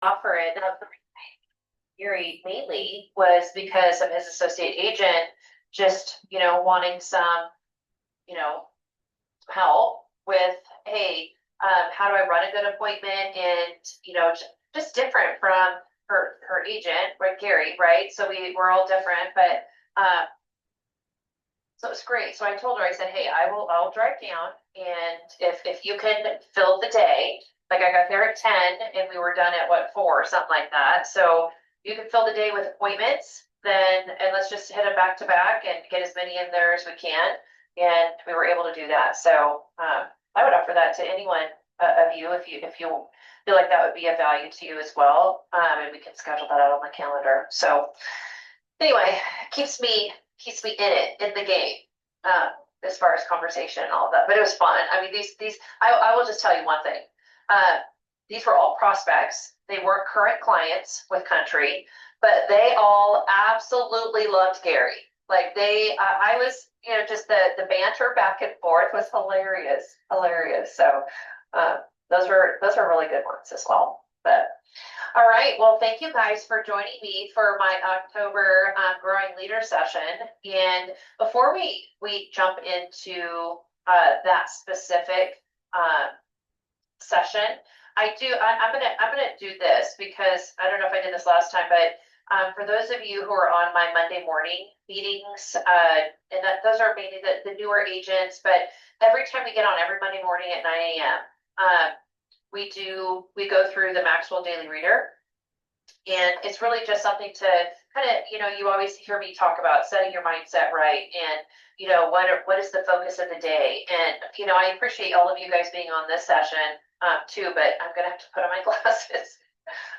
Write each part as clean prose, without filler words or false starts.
offer it. Gary mainly was because of his associate agent just, wanting some, you know, help with, hey, how do I run a good appointment? And, just different from her agent, right, Gary, right? So we're all different, but so it was great. So I told her, I said, hey, I'll drive down, and if you can fill the day, like I got there at 10 and we were done at what, 4, something like that. So you can fill the day with appointments, then, and let's just hit them back to back and get as many in there as we can. And we were able to do that. So I would offer that to anyone of you if you feel like that would be of value to you as well. And we can schedule that out on the calendar. So anyway, keeps me in it, in the game, uh, as far as conversation and all of that. But it was fun. I mean, I will just tell you one thing. Uh, these were all prospects. They weren't current clients with Country, but they all absolutely loved Gary. Like I was, just the banter back and forth was hilarious, hilarious. So, those were really good ones as well. But all right. Well, thank you guys for joining me for my October growing leader session. And before we jump into that specific uh, session, I'm gonna do this because I don't know if I did this last time, but for those of you who are on my Monday morning meetings, and those are mainly the newer agents, but every time we get on every Monday morning at 9 a.m. We go through the Maxwell Daily Reader, and it's really just something to kind of, you always hear me talk about setting your mindset right, and what is the focus of the day. And I appreciate all of you guys being on this session too, but I'm gonna have to put on my glasses.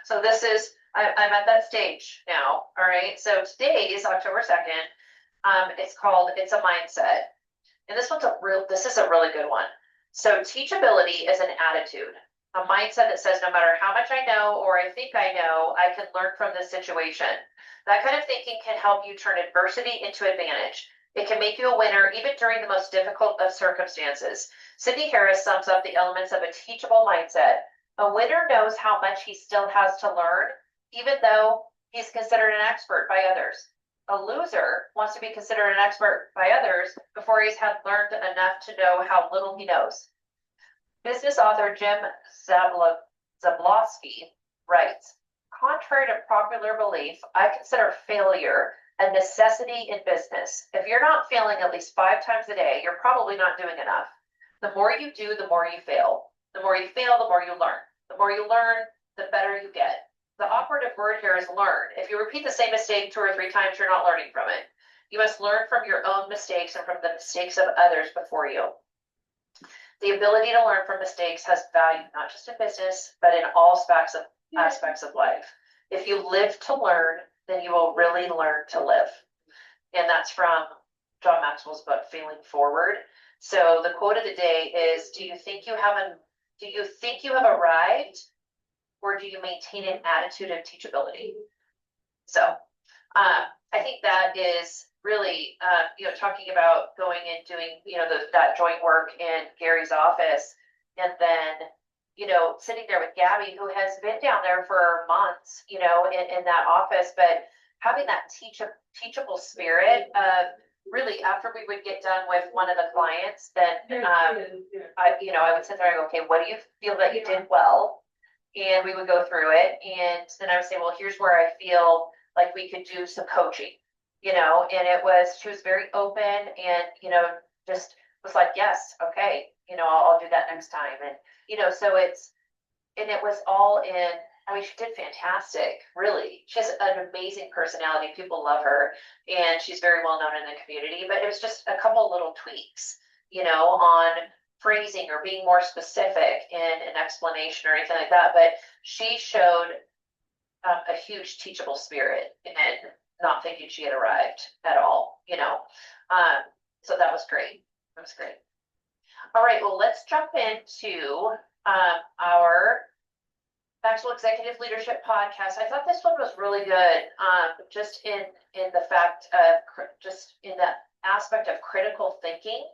So I'm at that stage now. All right, so today is October 2nd. It's called It's a Mindset, and this is a really good one. So teachability is an attitude, a mindset that says no matter how much I know or I think I know, I can learn from this situation. That kind of thinking can help you turn adversity into advantage. It can make you a winner even during the most difficult of circumstances. Sidney Harris sums up the elements of a teachable mindset. A winner knows how much he still has to learn, even though he's considered an expert by others. A loser wants to be considered an expert by others before he's had learned enough to know how little he knows. Business author Jim Zablosky writes, contrary to popular belief, I consider failure a necessity in business. If you're not failing at least 5 times a day, you're probably not doing enough. The more you do, the more you fail. The more you fail, the more you learn. The more you learn, the better you get. The operative word here is learn. If you repeat the same mistake 2 or 3 times, you're not learning from it. You must learn from your own mistakes and from the mistakes of others before you. The ability to learn from mistakes has value, not just in business, but in all aspects of life. If you live to learn, then you will really learn to live. And that's from John Maxwell's book, Failing Forward. So the quote of the day is, do you think you have arrived, or do you maintain an attitude of teachability? So I think that is really, talking about going and doing, that joint work in Gary's office, and then, sitting there with Gabby, who has been down there for months, in that office, but having that teachable spirit of really, after we would get done with one of the clients, then, I would sit there and go, okay, what do you feel that you did well? And we would go through it. And then I would say, well, here's where I feel like we could do some coaching, and she was very open, and, just was like, yes, okay, I'll do that next time. And, so it was all in, I mean, she did fantastic, really. She has an amazing personality. People love her, and she's very well known in the community, but it was just a couple little tweaks, on phrasing or being more specific in an explanation or anything like that. But she showed a huge teachable spirit and not thinking she had arrived at all, so that was great. That was great. All right, well, let's jump into our Maxwell Executive Leadership Podcast. I thought this one was really good, just in the fact of just in the aspect of critical thinking.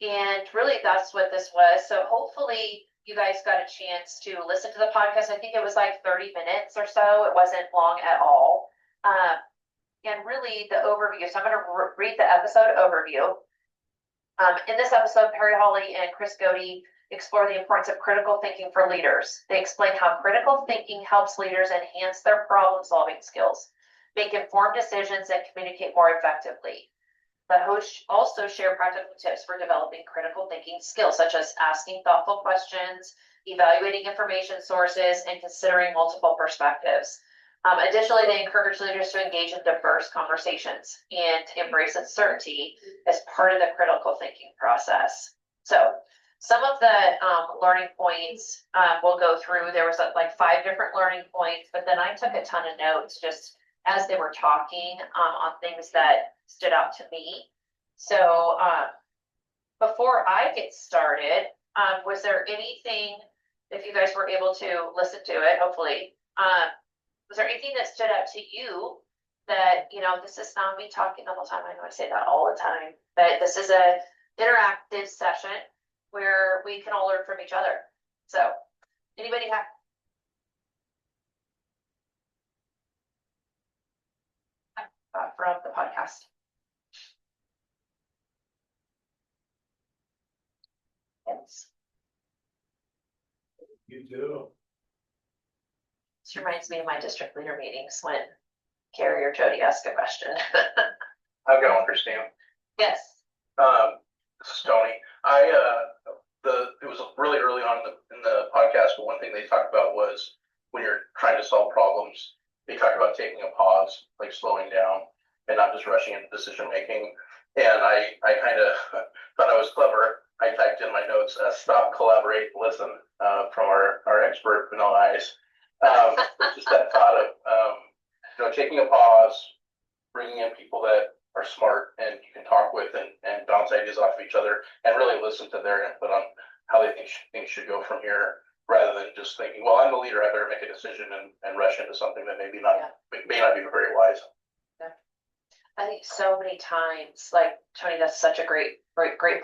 And really, that's what this was. So hopefully, you guys got a chance to listen to the podcast. I think it was like 30 minutes or so. It wasn't long at all. And really the overview. So I'm going to read the episode overview. In this episode, Perry Hawley and Chris Godey explore the importance of critical thinking for leaders. They explain how critical thinking helps leaders enhance their problem-solving skills, make informed decisions, and communicate more effectively. The hosts also share practical tips for developing critical thinking skills, such as asking thoughtful questions, evaluating information sources, and considering multiple perspectives. Additionally, they encourage leaders to engage in diverse conversations and embrace uncertainty as part of the critical thinking process. So some of the learning points we'll go through. There was like 5 different learning points, but then I took a ton of notes just as they were talking on things that stood out to me. So before I get started, was there anything, if you guys were able to listen to it, hopefully, was there anything that stood out to you that, you know, this is not me talking the whole time. I know I say that all the time, but this is a interactive session where we can all learn from each other. So anybody have? From the podcast. Yes. You do. This reminds me of my district leader meetings when Carrie or Jody ask a question. I've got one for Stan. Yes. This is Tony. It was really early on in the podcast, but one thing they talked about was when you're trying to solve problems, they talked about taking a pause, like slowing down and not just rushing into decision making. And I kind of thought I was clever. I typed in my notes, stop, collaborate, listen, from our expert Vanilla Ice. Just that thought of, taking a pause, bringing in people that are smart and you can talk with and bounce ideas off of each other and really listen to their input on how they think things should go from here, rather than just thinking, well, I'm the leader, I better make a decision and rush into something that may not be very wise. Yeah. I think so many times, like Tony, that's such a great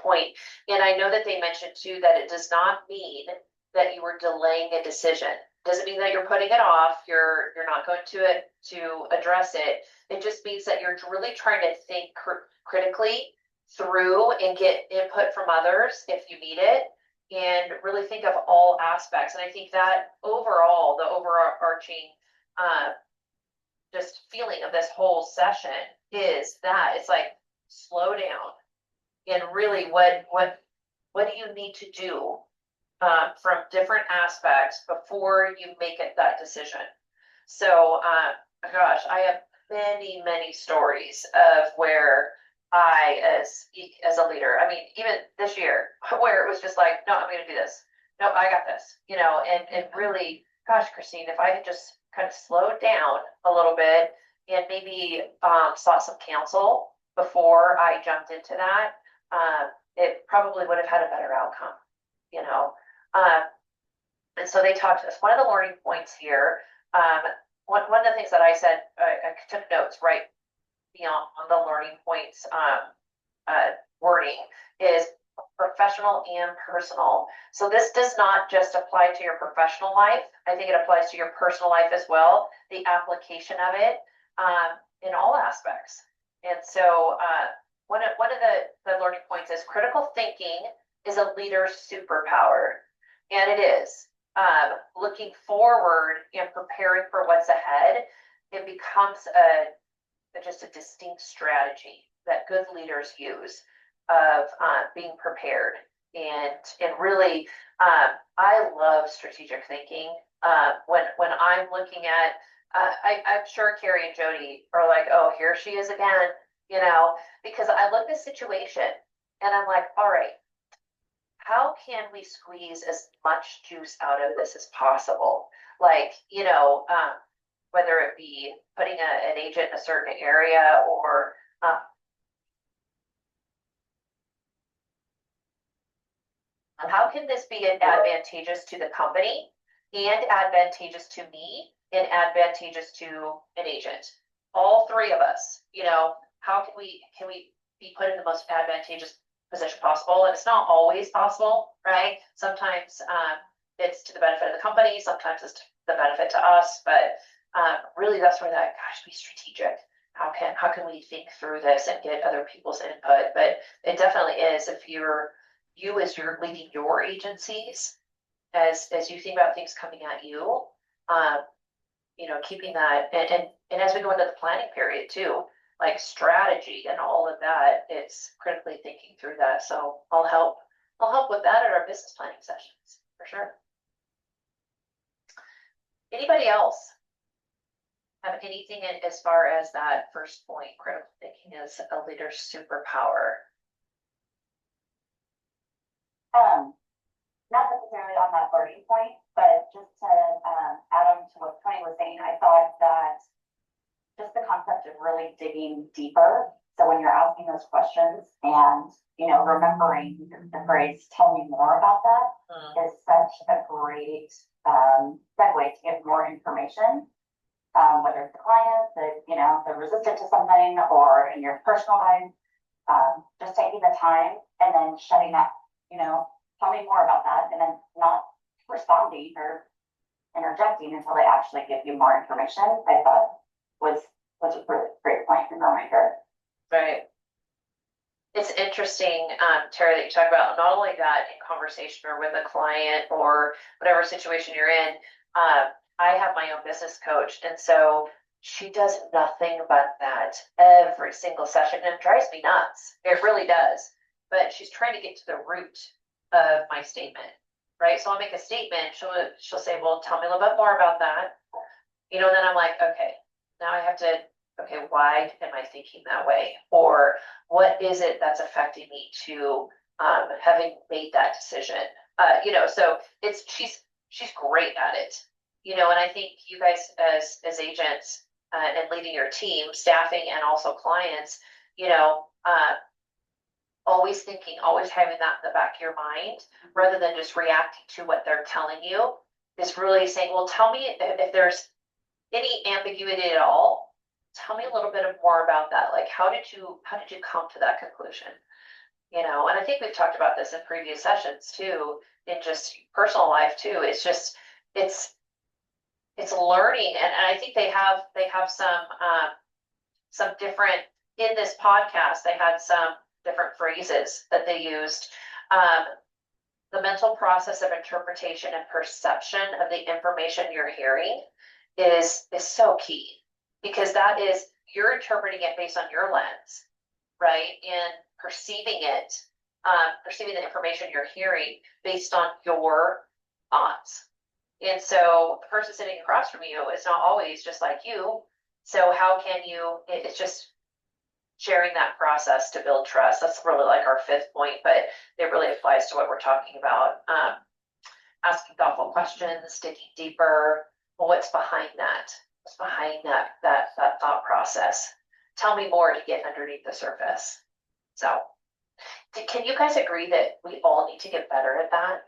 point. And I know that they mentioned too that it does not mean that you were delaying a decision. Doesn't mean that you're putting it off. You're not going to address it. It just means that you're really trying to think critically through and get input from others if you need it, and really think of all aspects. And I think that overall, the overarching just feeling of this whole session is that it's like slow down and really what do you need to do from different aspects before you make that decision. So gosh, I have many stories of where I as a leader, I mean, even this year, where it was just like, no, I'm going to do this. No, I got this, and really, gosh, Christine, if I had just kind of slowed down a little bit and maybe sought some counsel before I jumped into that, it probably would have had a better outcome, and so they talked to us. One of the learning points here, one of the things that I said, I took notes right beyond the learning points wording is professional and personal. So this does not just apply to your professional life. I think it applies to your personal life as well, the application of it in all aspects. And so one of the learning points is critical thinking is a leader's superpower. And it is. Looking forward and preparing for what's ahead, it becomes just a distinct strategy that good leaders use of being prepared. And really, I love strategic thinking. When I'm looking at, I'm sure Carrie and Jody are like, oh, here she is again, because I look at the situation and I'm like, all right, how can we squeeze as much juice out of this as possible? Like, whether it be putting an agent in a certain area or how can this be advantageous to the company and advantageous to me and advantageous to an agent? All 3 of us, how can we be put in the most advantageous position possible? And it's not always possible, right? Sometimes it's to the benefit of the company, sometimes it's to the benefit to us, but really that's where that, gosh, be strategic. How can we think through this and get other people's input? But it definitely is, if as you're leading your agencies, as you think about things coming at you, keeping that, and as we go into the planning period too, like strategy and all of that, it's critically thinking through that. So I'll help with that at our business planning sessions, for sure. Anybody else have anything as far as that first point, critical thinking is a leader's superpower? Not necessarily on that learning point, but just to add on to what Tony was saying, I thought that just the concept of really digging deeper. So when you're asking those questions and, remembering the phrase, tell me more about that, is such a great segue to get more information, whether it's the client, they're resistant to something, or in your personal life, just taking the time and then shutting that, tell me more about that, and then not responding or interjecting until they actually give you more information, I thought was a really great point and reminder. Right. It's interesting, Tara, that you talk about not only that in conversation or with a client or whatever situation you're in. I have my own business coach, and so she does nothing but that every single session, and it drives me nuts. It really does. But she's trying to get to the root of my statement, right? So I'll make a statement. She'll say, "Well, tell me a little bit more about that." And then I'm like, okay, now I have to. Okay, why am I thinking that way? Or what is it that's affecting me to having made that decision? So she's great at it. And I think you guys as agents and leading your team, staffing, and also clients, always thinking, always having that in the back of your mind, rather than just reacting to what they're telling you, is really saying, well, tell me if there's any ambiguity at all. Tell me a little bit more about that. Like, how did you come to that conclusion? And I think we've talked about this in previous sessions too, in just personal life too. It's just, it's learning. And I think they have some different, in this podcast, they had some different phrases that they used. The mental process of interpretation and perception of the information you're hearing is so key. Because that is, you're interpreting it based on your lens, right? And perceiving the information you're hearing based on your thoughts. And so the person sitting across from you is not always just like you. So how can it's just sharing that process to build trust. That's really like our fifth point, but it really applies to what we're talking about. Asking thoughtful questions, digging deeper. Well, what's behind that? What's behind that thought process? Tell me more to get underneath the surface. So, can you guys agree that we all need to get better at that?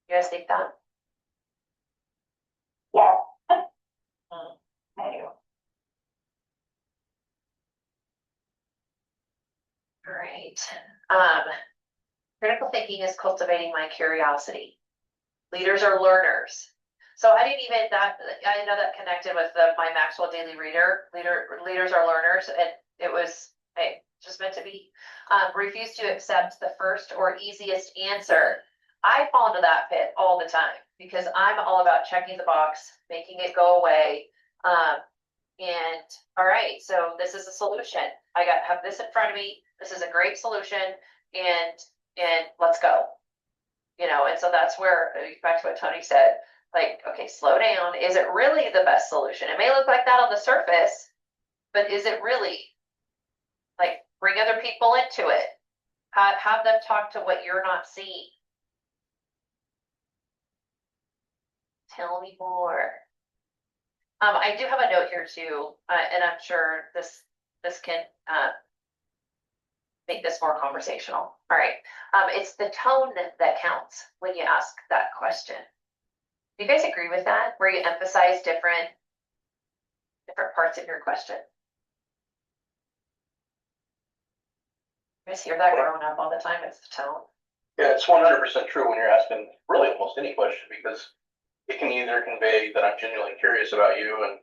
You guys think that? Yeah. I do. All right. Critical thinking is cultivating my curiosity. Leaders are learners. So I know that connected with my Maxwell Daily Reader. Leaders are learners, and it was just meant to be. Refuse to accept the first or easiest answer. I fall into that pit all the time because I'm all about checking the box, making it go away. And all right, so this is a solution. I have this in front of me. This is a great solution, and let's go. And so that's where, back to what Tony said, like, okay, slow down. Is it really the best solution? It may look like that on the surface, but is it really? Like, bring other people into it. Have them talk to what you're not seeing. Tell me more. I do have a note here too, and I'm sure this can make this more conversational. All right. It's the tone that counts when you ask that question. Do you guys agree with that? Where you emphasize different parts of your question? You guys hear that growing up all the time? It's the tone. Yeah, it's 100% true when you're asking really almost any question, because it can either convey that I'm genuinely curious about you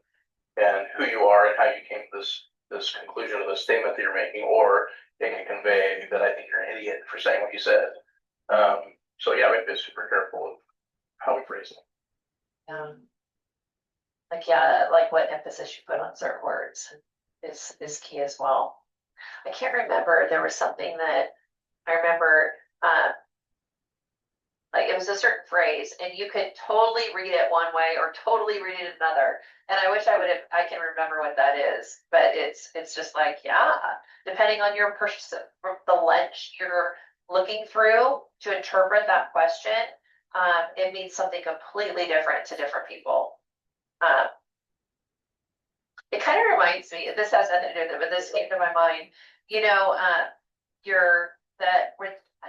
and who you are and how you came to this conclusion or this statement that you're making, or it can convey that I think you're an idiot for saying what you said. So yeah, we have to be super careful of how we phrase it. Like, yeah, like what emphasis you put on certain words is key as well. I can't remember, there was something that I remember, like it was a certain phrase and you could totally read it one way or totally read it another. And I wish I can remember what that is, but it's just like, yeah, depending on your the lens you're looking through to interpret that question, it means something completely different to different people. It kind of reminds me, this has nothing to do with it, but this came to my mind, you know, I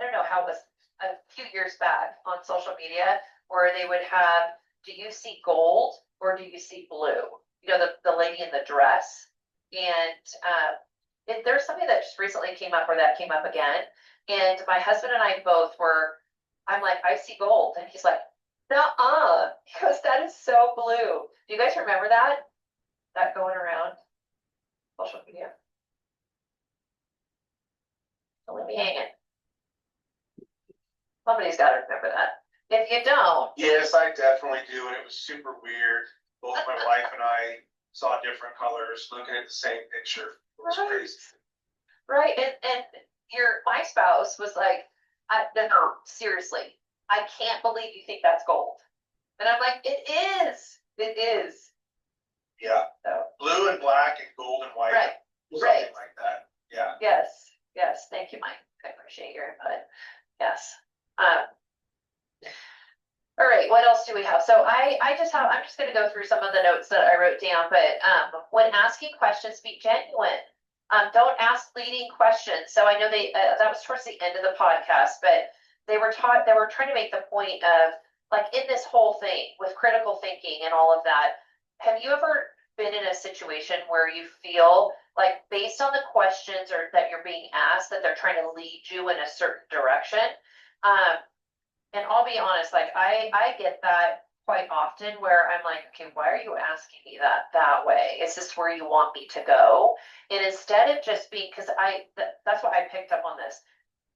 don't know how it was a few years back on social media where they would have, do you see gold or do you see blue? You know, the lady in the dress. And there's something that just recently came up where that came up again. And my husband and I both I'm like, I see gold. And he's like, nuh-uh. He goes, that is so blue. Do you guys remember that? That going around social media? Don't leave me hanging. Somebody's got to remember that. If you don't. Yes, I definitely do, and it was super weird. Both my wife and I saw different colors looking at the same picture. It was Right. crazy. Right. And my spouse was like, no, seriously, I can't believe you think that's gold. And I'm like, it is. It is. Yeah, So, blue and black and gold and white. right. Something Right. like that. Yeah. Yes. Yes. Thank you, Mike. I appreciate your input. Yes. All right, what else do we have? So I'm just going to go through some of the notes that I wrote down, but when asking questions, be genuine. Don't ask leading questions. So I know that was towards the end of the podcast, but they were trying to make the point of, like, in this whole thing with critical thinking and all of that, have you ever been in a situation where you feel like, based on the questions or that you're being asked, that they're trying to lead you in a certain direction? And I'll be honest, like I get that quite often where I'm like, okay, why are you asking me that way? Is this where you want me to go? And instead of just being, because that's what I picked up on this,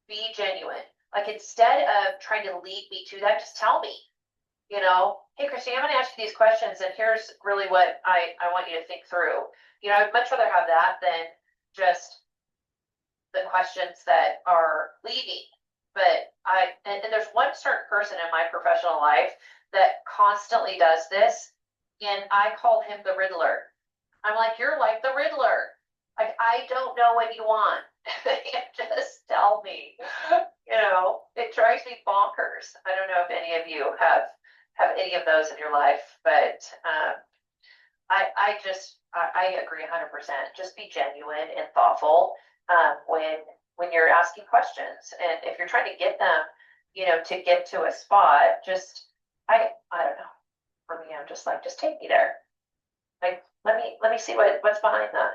be genuine. Like, instead of trying to lead me to that, just tell me, you know, hey, Christine, I'm going to ask you these questions, and here's really what I want you to think through. You know, I'd much rather have that than just the questions that are leading. But and there's one certain person in my professional life that constantly does this, and I call him the Riddler. I'm like, you're like the Riddler. Like, I don't know what you want. Just tell me. You know, it drives me bonkers. I don't know if any of you have any of those in your life, but I agree 100%. Just be genuine and thoughtful when you're asking questions, and if you're trying to get them, you know, to get to a spot, just I don't know. For me, I'm just like, just take me there. Like, let me see what's behind that.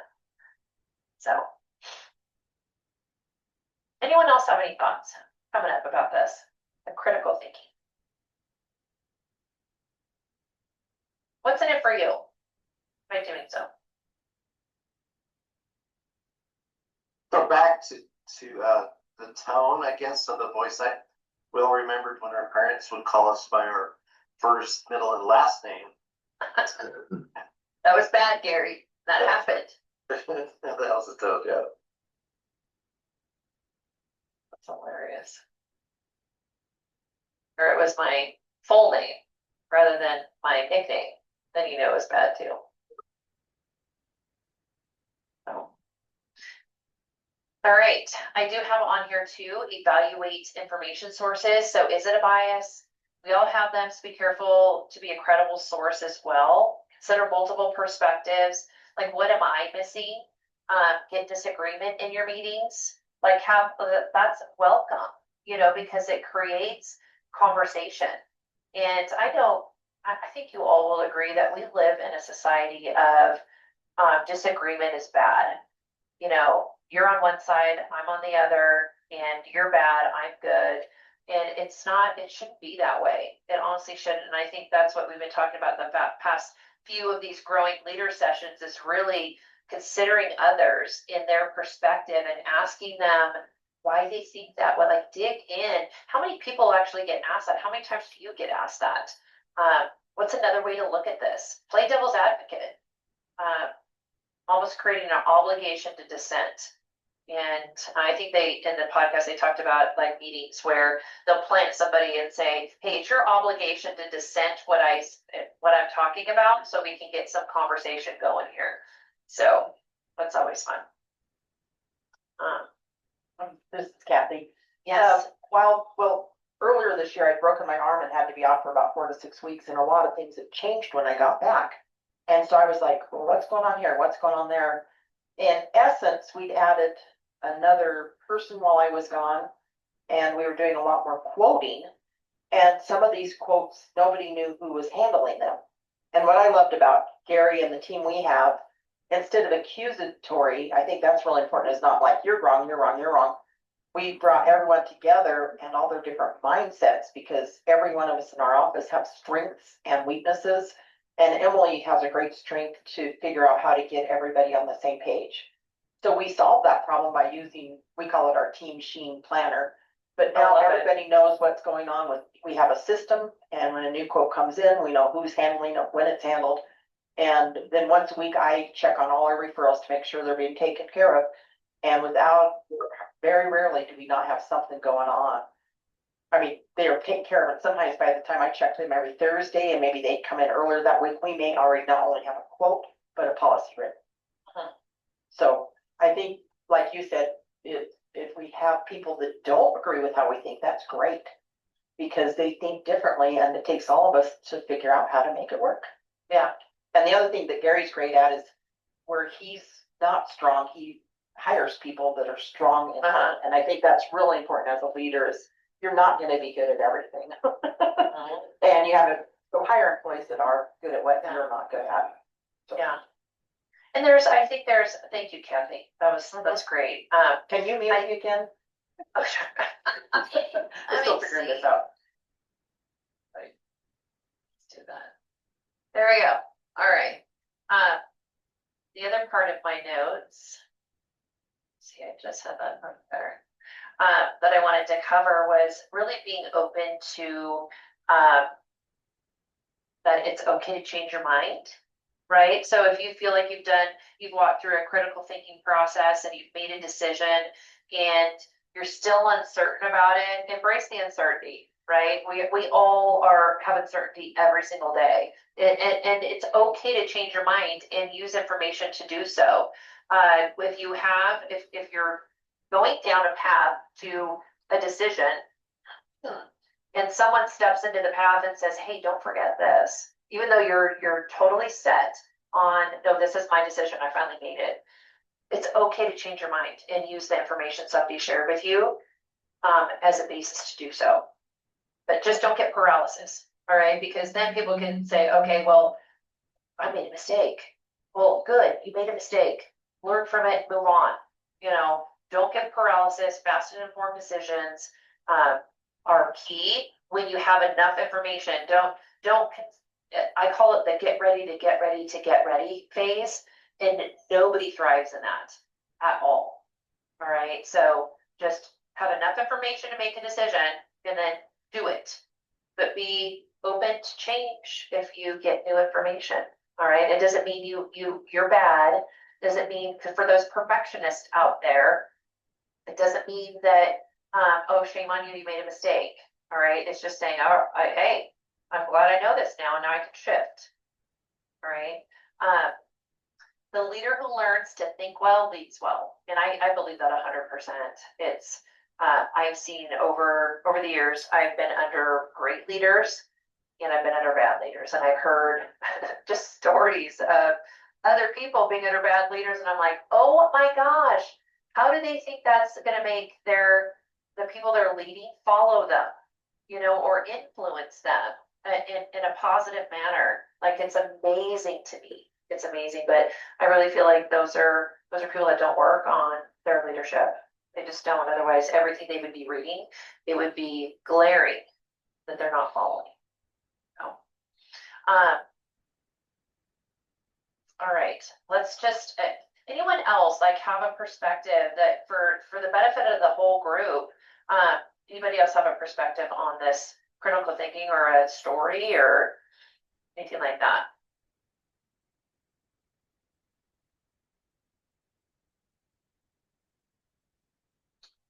So, anyone else have any thoughts coming up about this? The critical thinking. What's in it for you by doing so? So back to the tone, I guess, of the voice. I well remembered when our parents would call us by our first, middle, and last name. That was bad, Gary. That happened. That was a tone, yeah. That's hilarious. Or it was my full name rather than my nickname. Then you know it was bad too. So. All right, I do have on here too, evaluate information sources. So is it a bias? We all have them, so be careful to be a credible source as well. Consider multiple perspectives. Like, what am I missing? Get disagreement in your meetings. Like, that's welcome, you know, because it creates conversation. And I think you all will agree that we live in a society of disagreement is bad. You know, you're on one side, I'm on the other, and you're bad, I'm good. And it's not, it shouldn't be that way. It honestly shouldn't. And I think that's what we've been talking about the past few of these growing leader sessions is really considering others in their perspective and asking them why they think that. Well, like dig in. How many people actually get asked that? How many times do you get asked that? What's another way to look at this? Play devil's advocate. Almost creating an obligation to dissent. And I think in the podcast, they talked about like meetings where they'll plant somebody and say, hey, it's your obligation to dissent what I'm talking about so we can get some conversation going here. So that's always fun. This is Kathy. Yes. Well, earlier this year, I'd broken my arm and had to be off for about 4 to 6 weeks, and a lot of things had changed when I got back. And so I was like, well, what's going on here? What's going on there? In essence, we'd added another person while I was gone, and we were doing a lot more quoting. And some of these quotes, nobody knew who was handling them. And what I loved about Gary and the team we have, instead of accusatory, I think that's really important, is not like, you're wrong, you're wrong, you're wrong. We brought everyone together and all their different mindsets, because every one of us in our office have strengths and weaknesses. And Emily has a great strength to figure out how to get everybody on the same page. So we solved that problem by using, we call it our Team Sheen Planner. But now everybody knows what's going on with, we have a system, and when a new quote comes in, we know who's handling it, when it's handled. And then once a week, I check on all our referrals to make sure they're being taken care of. And very rarely do we not have something going on. I mean, they are taken care of, and sometimes by the time I check them every Thursday, and maybe they come in earlier that week, we may already not only have a quote, but a policy written. So I think, like you said, if we have people that don't agree with how we think, that's great, because they think differently, and it takes all of us to figure out how to make it work. Yeah. And the other thing that Gary's great at is where he's not strong, he hires people that are strong. And I think that's really important as a leader, is you're not going to be good at everything. And you have to go hire employees that are good at what you're not good at. So. Yeah. And thank you, Kathy. That's great. Can you mute me again? Oh, sure. I'm still figuring this out. Let's do that. There we go. All right. The other part of my notes, see, I just had that part better, that I wanted to cover was really being open to that it's okay to change your mind, right? So if you feel like you've walked through a critical thinking process and you've made a decision and you're still uncertain about it, embrace the uncertainty, right? We all have uncertainty every single day. And it's okay to change your mind and use information to do so. If you're going down a path to a decision and someone steps into the path and says, hey, don't forget this, even though you're totally set on, no, this is my decision, I finally made it. It's okay to change your mind and use the information somebody shared with you as a basis to do so. But just don't get paralysis, all right? Because then people can say, okay, well, I made a mistake. Well, good, you made a mistake. Learn from it, move on. Don't get paralysis. Fast and informed decisions are key. When you have enough information, don't. I call it the get ready to get ready to get ready phase, and nobody thrives in that at all. All right, so just have enough information to make a decision, and then do it. But be open to change if you get new information. All right, it doesn't mean you're bad. Doesn't mean, for those perfectionists out there, it doesn't mean that oh, shame on you, you made a mistake. All right, it's just saying, oh, hey, I'm glad I know this now, and now I can shift. All right. The leader who learns to think well leads well, and I believe that 100%. It's I've seen over the years, I've been under great leaders and I've been under bad leaders, and I've heard just stories of other people being under bad leaders, and I'm like, oh my gosh, how do they think that's going to make the people they're leading follow them, or influence them in a positive manner? Like, it's amazing to me. It's amazing, but I really feel like those are people that don't work on their leadership. They just don't. Otherwise, everything they would be reading, it would be glaring that they're not following. So, all right, let's just, anyone else like have a perspective that for the benefit of the whole group, anybody else have a perspective on this critical thinking or a story or anything like that?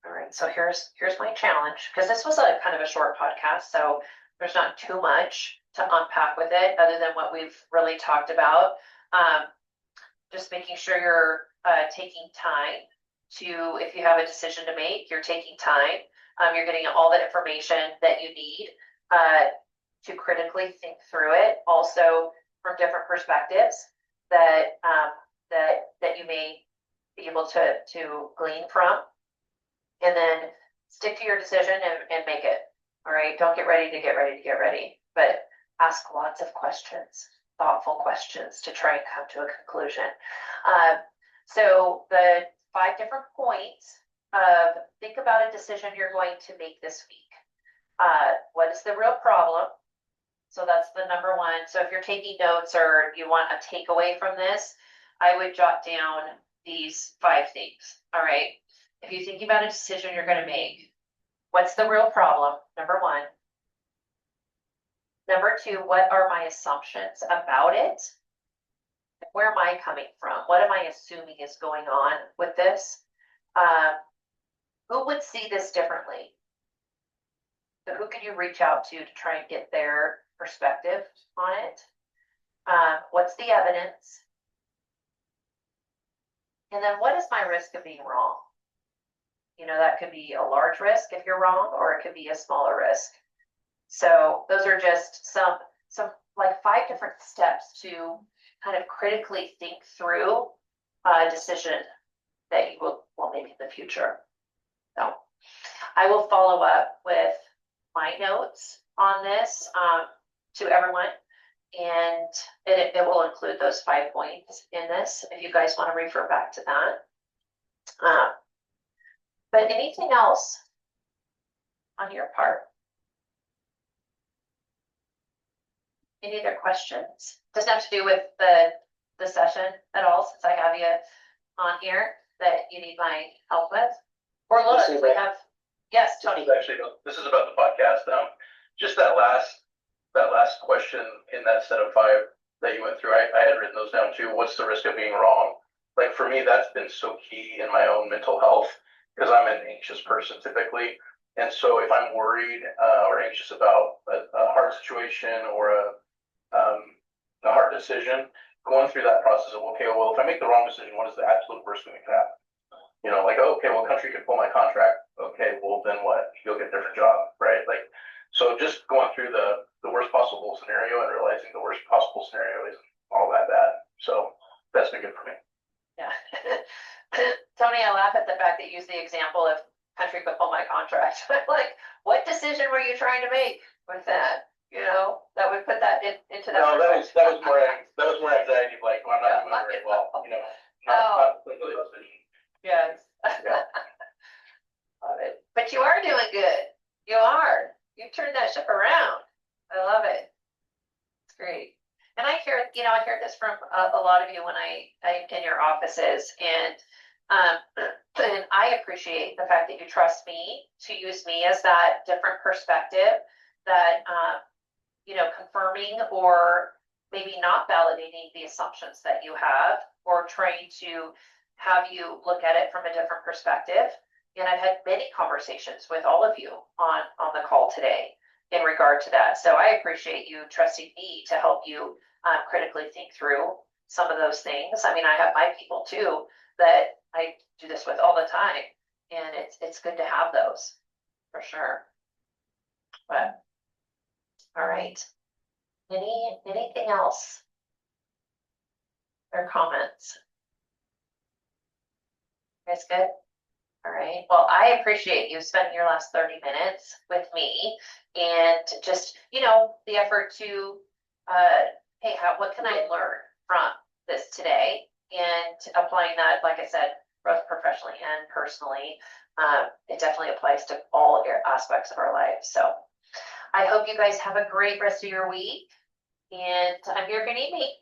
All right, so here's my challenge, because this was a kind of a short podcast, so there's not too much to unpack with it other than what we've really talked about. Just making sure you're taking time to, if you have a decision to make, you're taking time. You're getting all the information that you need to critically think through it, also from different perspectives that that you may be able to glean from. And then stick to your decision and make it. All right. Don't get ready to get ready, but ask lots of questions, thoughtful questions to try and come to a conclusion. So the 5 different points of think about a decision you're going to make this week. What is the real problem? So that's the number 1. So if you're taking notes or you want a takeaway from this, I would jot down these 5 things. All right. If you're thinking about a decision you're going to make, what's the real problem? Number 1. Number 2, what are my assumptions about it? Where am I coming from? What am I assuming is going on with this? Who would see this differently? So who can you reach out to try and get their perspective on it? What's the evidence? And then what is my risk of being wrong? You know, that could be a large risk if you're wrong, or it could be a smaller risk. So those are just some like 5 different steps to kind of critically think through a decision that you will make in the future. So I will follow up with my notes on this to everyone, and it will include those 5 points in this if you guys want to refer back to that. But anything else on your part? Any other questions? Doesn't have to do with the session at all, since I have you on here that you need my help with. Or look, we have, yes, Tony. This is about the podcast. Just that last question in that set of 5 that you went through, I had written those down too. What's the risk of being wrong? Like for me, that's been so key in my own mental health, because I'm an anxious person typically. And so if I'm worried or anxious about a hard situation or a hard decision, going through that process of, okay, well, if I make the wrong decision, what is the absolute worst thing that could happen? You know, like, oh, okay, well, country could pull my contract. Okay, well, then what? You'll get a different job, right? Like, so just going through the worst possible scenario and realizing the worst possible scenario isn't all that bad. So that's been good for me. Yeah. Tony, I laugh at the fact that you use the example of country could pull my contract. Like, what decision were you trying to make with that? You know, that would put that into that. No, that was more anxiety. Like, well, I'm not doing very well. You know, not really a decision. Yes. Yeah. Love it. But you are doing good. You are. You turned that ship around. I love it. It's great. And I hear this from a lot of you when I in your offices, and I appreciate the fact that you trust me to use me as that different perspective that confirming or maybe not validating the assumptions that you have, or trying to have you look at it from a different perspective. And I've had many conversations with all of you on the call today in regard to that. So I appreciate you trusting me to help you critically think through some of those things. I mean, I have my people too that I do this with all the time, and it's good to have those for sure. But all right, anything else or comments? You guys good? All right. Well, I appreciate you spending your last 30 minutes with me, and just, the effort to, hey, what can I learn from this today? And applying that, like I said, both professionally professionally and personally. It definitely applies to all aspects of our lives. So I hope you guys have a great rest of your week. And I'm here if you need me.